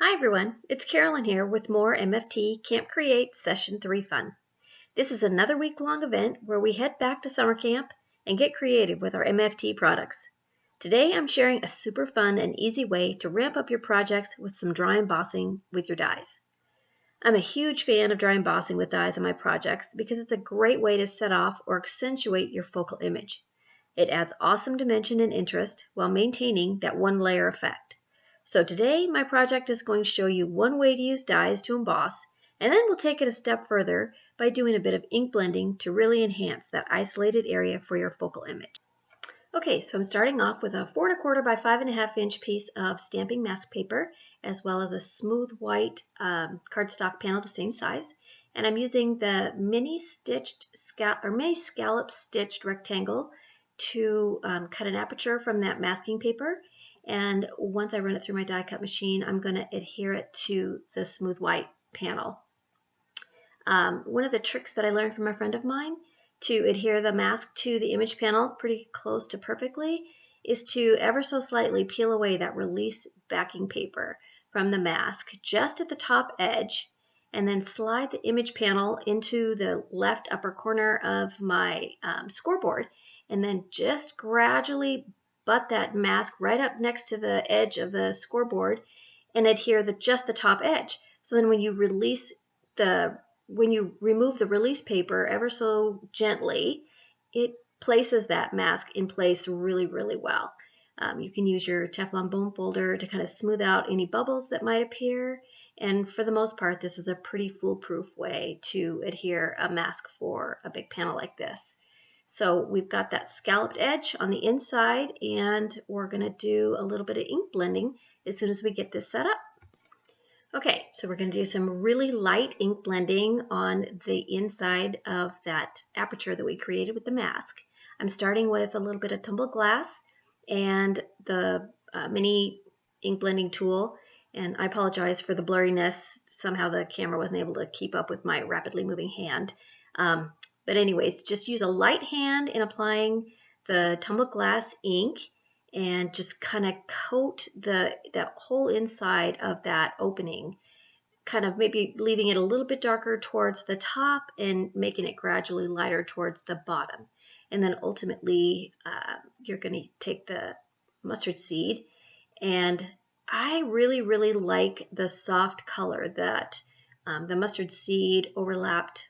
Hi everyone, it's Carolyn here with more MFT Camp Create Session 3 fun. This is another week-long event where we head back to summer camp and get creative with our MFT products. Today I'm sharing a super fun and easy way to ramp up your projects with some dry embossing with your dies. I'm a huge fan of dry embossing with dies on my projects because it's a great way to set off or accentuate your focal image. It adds awesome dimension and interest while maintaining that one layer effect. So today my project is going to show you one way to use dies to emboss, and then we'll take it a step further by doing a bit of ink blending to really enhance that isolated area for your focal image. Okay, so I'm starting off with a 4 1/4 by 5 1/2 inch piece of stamping mask paper, as well as a smooth white cardstock panel the same size. And I'm using the mini scallop stitched rectangle to cut an aperture from that masking paper. And once I run it through my die cut machine, I'm going to adhere it to the smooth white panel. One of the tricks that I learned from a friend of mine to adhere the mask to the image panel pretty close to perfectly is to ever so slightly peel away that release backing paper from the mask just at the top edge, and then slide the image panel into the left upper corner of my scoreboard, and then just gradually butt that mask right up next to the edge of the scoreboard and adhere just the top edge. So then when you remove the release paper ever so gently, it places that mask in place really, really well. You can use your Teflon bone folder to kind of smooth out any bubbles that might appear. And for the most part, this is a pretty foolproof way to adhere a mask for a big panel like this. So we've got that scalloped edge on the inside, and we're going to do a little bit of ink blending as soon as we get this set up. Okay, so we're going to do some really light ink blending on the inside of that aperture that we created with the mask. I'm starting with a little bit of tumbled glass and the mini ink blending tool, and I apologize for the blurriness. Somehow the camera wasn't able to keep up with my rapidly moving hand. But anyways, just use a light hand in applying the tumbled glass ink and just kind of coat that whole inside of that opening, kind of maybe leaving it a little bit darker towards the top and making it gradually lighter towards the bottom. And then ultimately, you're going to take the mustard seed, and I really, really like the soft color that the mustard seed overlapped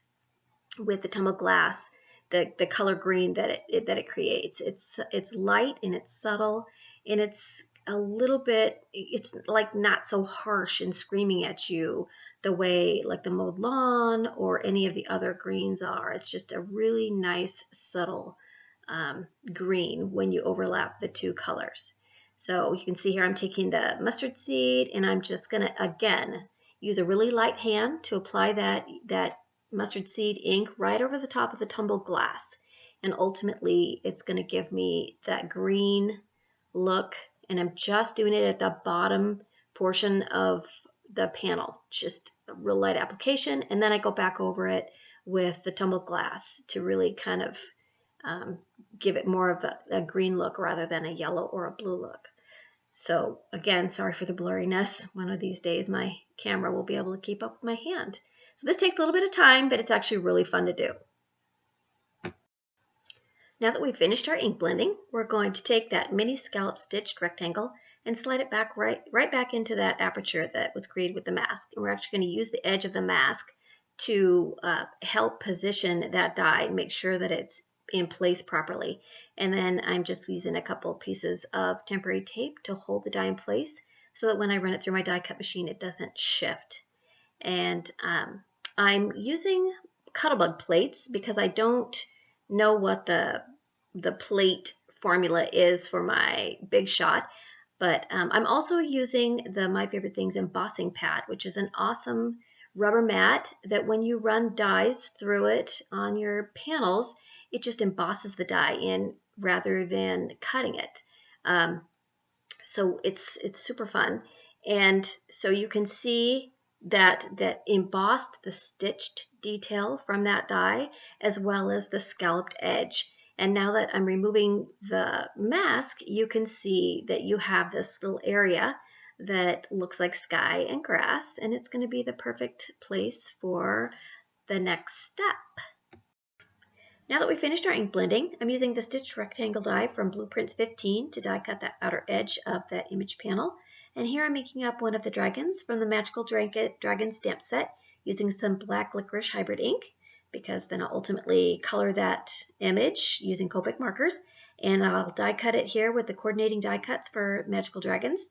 with the tumbled glass, the color green that it creates. It's light and it's subtle, and it's a little bit, it's like not so harsh and screaming at you the way like the mowed lawn or any of the other greens are. It's just a really nice subtle green when you overlap the two colors. So you can see here I'm taking the mustard seed, and I'm just going to again use a really light hand to apply that mustard seed ink right over the top of the tumbled glass, and ultimately it's going to give me that green look, and I'm just doing it at the bottom portion of the panel, just a real light application, and then I go back over it with the tumbled glass to really kind of give it more of a green look rather than a yellow or a blue look. So again, sorry for the blurriness. One of these days my camera will be able to keep up with my hand. So this takes a little bit of time, but it's actually really fun to do. Now that we've finished our ink blending, we're going to take that mini scallop stitched rectangle and slide it back right back into that aperture that was created with the mask. And we're actually going to use the edge of the mask to help position that die and make sure that it's in place properly. And then I'm just using a couple pieces of temporary tape to hold the die in place so that when I run it through my die cut machine, it doesn't shift. And I'm using Cuttlebug plates because I don't know what the plate formula is for my Big Shot, but I'm also using the My Favorite Things Embossing Pad, which is an awesome rubber mat that when you run dies through it on your panels, it just embosses the die in rather than cutting it. So it's super fun, and so you can see that embossed the stitched detail from that die as well as the scalloped edge. And now that I'm removing the mask, you can see that you have this little area that looks like sky and grass, and it's going to be the perfect place for the next step. Now that we finished our ink blending, I'm using the stitch rectangle die from Blueprints 15 to die cut that outer edge of that image panel. And here I'm making up one of the dragons from the Magical Dragon stamp set using some black licorice hybrid ink, because then I'll ultimately color that image using Copic markers. And I'll die cut it here with the coordinating die cuts for Magical Dragons.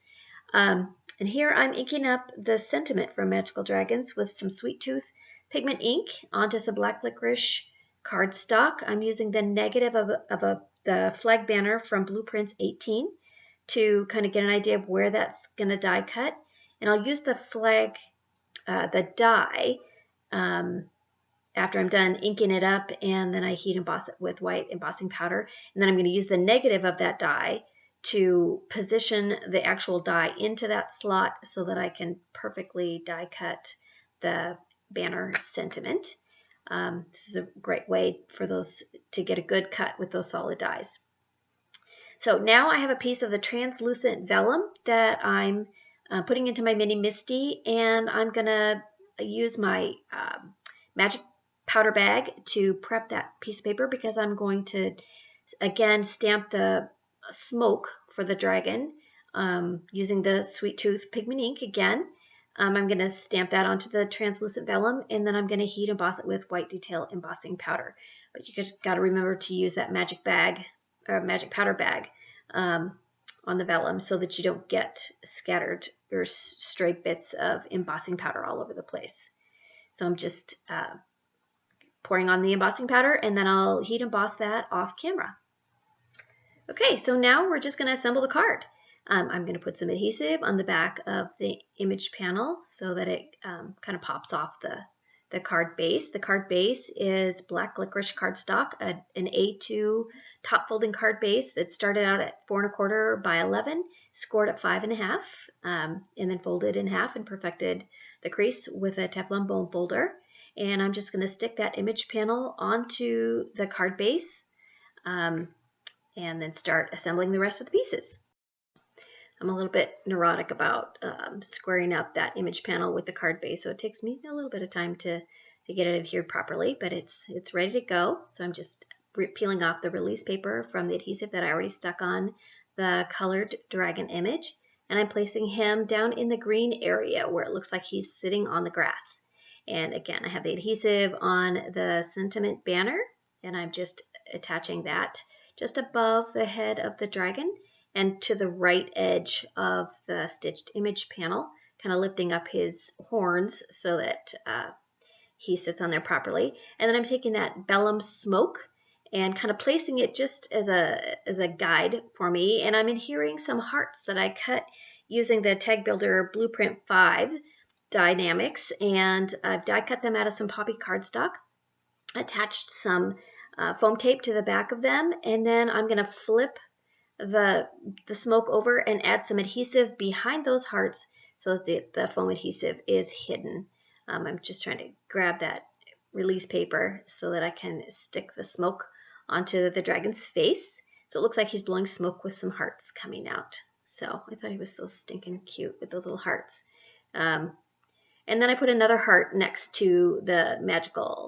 And here I'm inking up the sentiment from Magical Dragons with some Sweet Tooth pigment ink onto some black licorice cardstock. I'm using the negative of the flag banner from Blueprints 18 to kind of get an idea of where that's going to die cut. And I'll use the flag, the die, after I'm done inking it up, and then I heat emboss it with white embossing powder. And then I'm going to use the negative of that die to position the actual die into that slot so that I can perfectly die cut the banner sentiment. This is a great way for those to get a good cut with those solid dies. So now I have a piece of the translucent vellum that I'm putting into my mini Misty, and I'm going to use my magic powder bag to prep that piece of paper, because I'm going to, again, stamp the smoke for the dragon using the Sweet Tooth pigment ink again. I'm going to stamp that onto the translucent vellum, and then I'm going to heat emboss it with white detail embossing powder. But you just got to remember to use that magic bag or magic powder bag on the vellum so that you don't get scattered or stray bits of embossing powder all over the place. So I'm just pouring on the embossing powder, and then I'll heat emboss that off camera. Okay, so now we're just going to assemble the card. I'm going to put some adhesive on the back of the image panel so that it kind of pops off the card base. The card base is black licorice cardstock, an A2 top folding card base that started out at 4 1/4 by 11, scored at 5 1/2, and then folded in half and perfected the crease with a Teflon bone folder. And I'm just going to stick that image panel onto the card base and then start assembling the rest of the pieces. I'm a little bit neurotic about squaring up that image panel with the card base, so it takes me a little bit of time to get it adhered properly, but it's ready to go. So I'm just peeling off the release paper from the adhesive that I already stuck on the colored dragon image, and I'm placing him down in the green area where it looks like he's sitting on the grass. And again, I have the adhesive on the sentiment banner, and I'm just attaching that just above the head of the dragon and to the right edge of the stitched image panel, kind of lifting up his horns so that he sits on there properly. And then I'm taking that vellum smoke and kind of placing it just as a guide for me. And I'm adhering some hearts that I cut using the Tag Builder Blueprint 5 Dynamics, and I've die cut them out of some poppy cardstock, attached some foam tape to the back of them, and then I'm going to flip the smoke over and add some adhesive behind those hearts so that the foam adhesive is hidden. I'm just trying to grab that release paper so that I can stick the smoke onto the dragon's face. So it looks like he's blowing smoke with some hearts coming out. So I thought he was so stinking cute with those little hearts. And then I put another heart next to the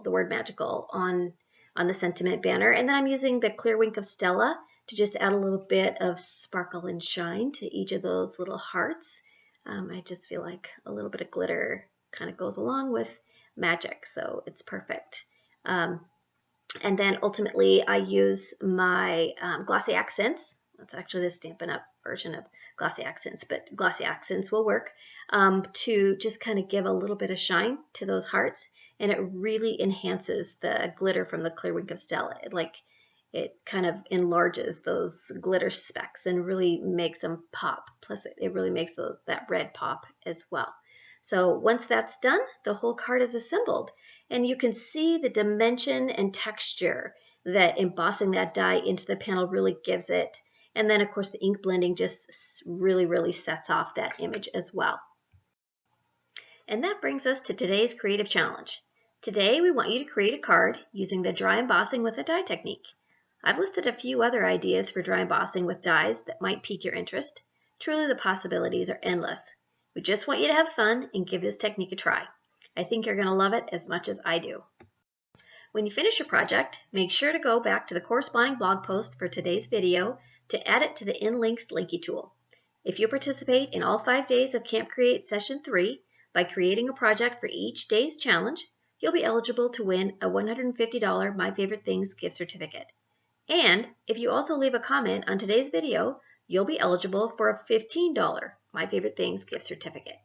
word magical on the sentiment banner. And then I'm using the clear wink of Stella to just add a little bit of sparkle and shine to each of those little hearts. I just feel like a little bit of glitter kind of goes along with magic, so it's perfect. And then ultimately I use my Glossy Accents. That's actually the Stampin' Up! Version of Glossy Accents, but Glossy Accents will work to just kind of give a little bit of shine to those hearts, and it really enhances the glitter from the clear wink of Stella. It kind of enlarges those glitter specks and really makes them pop. Plus it really makes that red pop as well. So once that's done, the whole card is assembled, and you can see the dimension and texture that embossing that die into the panel really gives it. And then of course the ink blending just really, really sets off that image as well. And that brings us to today's creative challenge. Today we want you to create a card using the dry embossing with a die technique. I've listed a few other ideas for dry embossing with dies that might pique your interest. Truly, the possibilities are endless. We just want you to have fun and give this technique a try. I think you're going to love it as much as I do. When you finish your project, make sure to go back to the corresponding blog post for today's video to add it to the InLinks Linky tool. If you participate in all 5 days of Camp Create Session 3 by creating a project for each day's challenge, you'll be eligible to win a $150 My Favorite Things gift certificate. And if you also leave a comment on today's video, you'll be eligible for a $15 My Favorite Things gift certificate.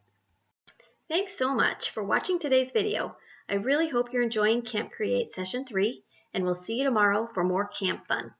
Thanks so much for watching today's video. I really hope you're enjoying Camp Create Session 3, and we'll see you tomorrow for more camp fun.